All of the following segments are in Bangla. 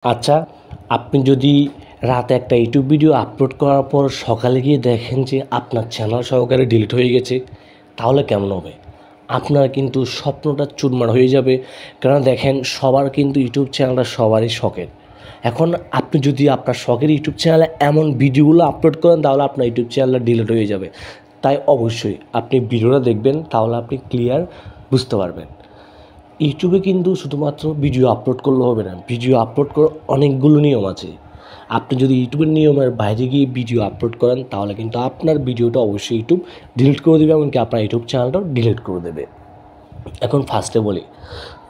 আচ্ছা, আপনি যদি রাতে একটা ইউটিউব ভিডিও আপলোড করার পর সকালে গিয়ে দেখেন যে আপনার চ্যানেল সহকারে ডিলিট হয়ে গেছে, তাহলে কেমন হবে? আপনার কিন্তু স্বপ্নটা চুরমার হয়ে যাবে। কারণ দেখেন, সবার কিন্তু ইউটিউব চ্যানেলটা সবারই শখের। এখন আপনি যদি আপনার শখের ইউটিউব চ্যানেলে এমন ভিডিওগুলো আপলোড করেন, তাহলে আপনার ইউটিউব চ্যানেলটা ডিলিট হয়ে যাবে। তাই অবশ্যই আপনি ভিডিওটা দেখবেন, তাহলে আপনি ক্লিয়ার বুঝতে পারবেন। ইউটিউবে কিন্তু শুধুমাত্র ভিডিও আপলোড করলে হবে না, ভিডিও আপলোড করার অনেকগুলো নিয়ম আছে। আপনি যদি ইউটিউবের নিয়মের বাইরে গিয়ে ভিডিও আপলোড করেন, তাহলে কিন্তু আপনার ভিডিওটা অবশ্যই ইউটিউব ডিলিট করে দেবে, এমনকি আপনার ইউটিউব চ্যানেলটাও ডিলিট করে দেবে। এখন ফার্স্টে বলি,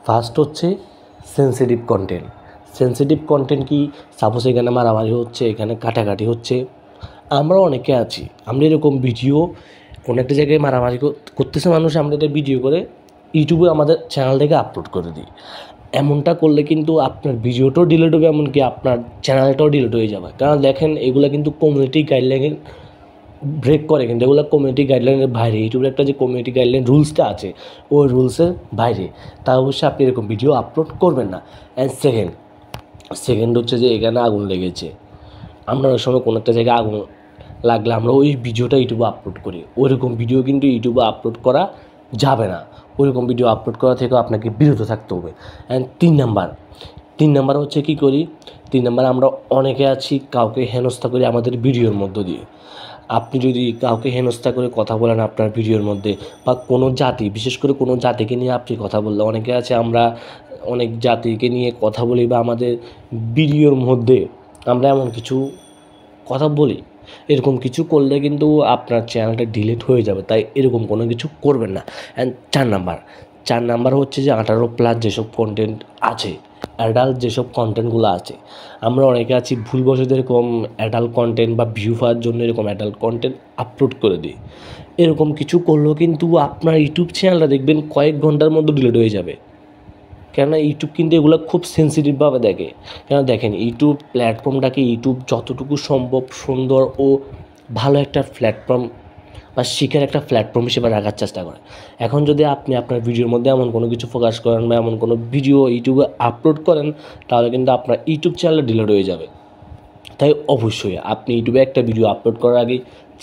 ফার্স্ট হচ্ছে সেনসিটিভ কন্টেন্ট। সেনসিটিভ কন্টেন্ট কি? সাপোজ এখানে মারামারি হচ্ছে, এখানে কাটাকাটি হচ্ছে, আমরা অনেকে আছি, আমরা এরকম ভিডিও কোনো একটা জায়গায় মারামারি করতেছে মানুষ, আমরা এটা ভিডিও করে ইউটিউবে আমাদের চ্যানেল থেকে আপলোড করে দিই। এমনটা করলে কিন্তু আপনার ভিডিওটাও ডিলিট হবে, এমনকি আপনার চ্যানেলটাও ডিলিট হয়ে যাবে। কারণ দেখেন, এগুলো কিন্তু কমিউনিটি গাইডলাইনের ব্রেক করে, কিন্তু এগুলো কমিউনিটি গাইডলাইনের বাইরে। ইউটিউবের একটা যে কমিউনিটি গাইডলাইন রুলসটা আছে, ওই রুলসের বাইরে। তা অবশ্যই আপনি এরকম ভিডিও আপলোড করবেন না। অ্যান্ড সেকেন্ড হচ্ছে যে এখানে আগুন লেগেছে, আমরা ওই সময় কোনো একটা জায়গায় আগুন লাগলে আমরা ওই ভিডিওটা ইউটিউবে আপলোড করি, ওইরকম ভিডিও কিন্তু ইউটিউবে আপলোড করা যাবে না। ওইরকম ভিডিও আপলোড করা থেকেও আপনাকে বিরত থাকতে হবে। অ্যান্ড তিন নাম্বার হচ্ছে কী করি? 3 নাম্বার, আমরা অনেকে আছি কাউকে হেনস্থা করি আমাদের ভিডিওর মধ্য দিয়ে। আপনি যদি কাউকে হেনস্থা করে কথা বলেন আপনার ভিডিওর মধ্যে, বা কোনো জাতি, বিশেষ করে কোনো জাতিকে নিয়ে আপনি কথা বললে, অনেকে আছে আমরা অনেক জাতিকে নিয়ে কথা বলি, বা আমাদের ভিডিওর মধ্যে আমরা এমন কিছু কথা বলি, এরকম কিছু করলে কিন্তু আপনার চ্যানেলটা ডিলিট হয়ে যাবে। তাই এরকম কোনো কিছু করবেন না। অ্যান্ড 4 নাম্বার হচ্ছে যে 18+ যেসব কন্টেন্ট আছে, অ্যাডাল্ট যেসব কন্টেন্টগুলো আছে, আমরা অনেকে আছি ভুলবশত এরকম অ্যাডাল্ট কন্টেন্ট বা ভিউ পাওয়ার জন্য এরকম অ্যাডাল্ট কন্টেন্ট আপলোড করে দিই। এরকম কিছু করলেও কিন্তু আপনার ইউটিউব চ্যানেলটা দেখবেন কয়েক ঘন্টার মধ্যে ডিলিট হয়ে যাবে। কেননা ইউটিউব কিন্তু এগুলো খুব সেন্সিটিভভাবে দেখে। কেন দেখেন, ইউটিউব প্ল্যাটফর্মটাকে ইউটিউব যতটুকু সম্ভব সুন্দর ও ভালো একটা প্ল্যাটফর্ম বা শিখার একটা প্ল্যাটফর্ম হিসেবে রাখার চেষ্টা করে। এখন যদি আপনি আপনার ভিডিওর মধ্যে এমন কোনো কিছু ফোকাস করেন বা এমন কোনো ভিডিও ইউটিউবে আপলোড করেন, তাহলে কিন্তু আপনার ইউটিউব চ্যানেল ডিলিট হয়ে যাবে। তাই অবশ্যই আপনি ইউটিউবে একটা ভিডিও আপলোড করার আগে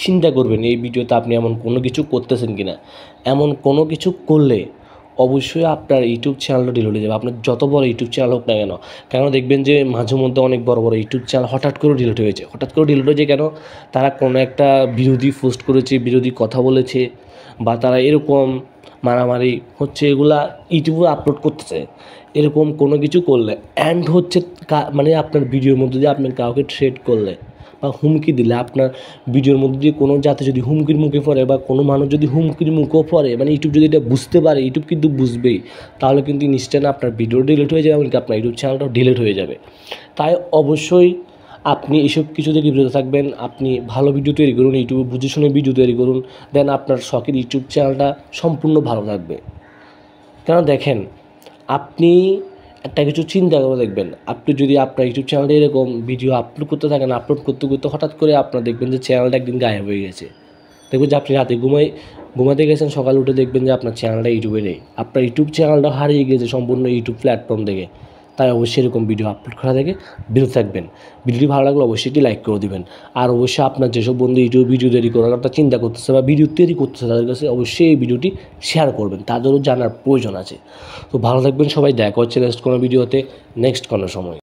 চিন্তা করবেন এই ভিডিওতে আপনি এমন কোনো কিছু করতেছেন কি না। এমন কোনো কিছু করলে অবশ্যই আপনার ইউটিউব চ্যানেলটা ডিলিট হয়ে যাবে, আপনার যত বড় ইউটিউব চ্যানেল হোক না কেন। কেন দেখবেন যে মাঝে মধ্যে অনেক বড় বড় ইউটিউব চ্যানেল হঠাৎ করে ডিলিট হয়েছে। কেন? তারা কোনো একটা বিরোধী পোস্ট করেছে, বিরোধী কথা বলেছে, বা তারা এরকম মারামারি হচ্ছে, এগুলা ইউটিউবে আপলোড করতেছে। এরকম কোনো কিছু করলে অ্যান্ড হচ্ছে মানে আপনার ভিডিওর মধ্যে দিয়ে আপনি কাউকে থ্রেট করলে বা হুমকি দিলে, আপনার ভিডিওর মধ্যে দিয়ে কোনো জাতি যদি হুমকির মুখে পড়ে, বা কোনো মানুষ যদি হুমকির মুখেও পড়ে, মানে ইউটিউব যদি এটা বুঝতে পারে, ইউটিউব কিন্তু বুঝবেই, তাহলে কিন্তু ইনস্ট্যান্ট আপনার ভিডিও ডিলিট হয়ে যাবে, এমনকি আপনার ইউটিউব চ্যানেলটাও ডিলিট হয়ে যাবে। তাই অবশ্যই আপনি এসব কিছু থেকে বিরত থাকবেন। আপনি ভালো ভিডিও তৈরি করুন, ইউটিউবে বুঝে শুনে ভিডিও তৈরি করুন, দেন আপনার শখের ইউটিউব চ্যানেলটা সম্পূর্ণ ভালো থাকবে। কেন দেখেন, আপনি একটা কিছু চিন্তা করে দেখবেন, আপনি যদি আপনার ইউটিউব চ্যানেলে এরকম ভিডিও আপলোড করতে থাকেন, আপলোড করতে করতে হঠাৎ করে আপনার দেখবেন যে চ্যানেলটা একদিন গায়েব হয়ে গেছে। দেখবেন যে আপনি রাতে ঘুমাতে গেছেন, সকালে উঠে দেখবেন যে আপনার চ্যানেলটা ইউটিউবে নেই, আপনার ইউটিউব চ্যানেলটা হারিয়ে গেছে সম্পূর্ণ ইউটিউব প্ল্যাটফর্ম থেকে। তাই অবশ্যই এরকম ভিডিও আপলোড করা থেকে বিরত থাকবেন। ভিডিওটি ভালো লাগলে অবশ্যই একটি লাইক করে দিবেন। আর অবশ্যই আপনার যেসব বন্ধু ইউটিউব ভিডিও তৈরি করার একটা চিন্তা করতেছে বা ভিডিও তৈরি করতেছে, তাদের কাছে অবশ্যই এই ভিডিওটি শেয়ার করবেন, তাদেরও জানার প্রয়োজন আছে। তো ভালো থাকবেন সবাই, দেখা হচ্ছে নেক্সট কোনো ভিডিওতে, নেক্সট কোনো সময়।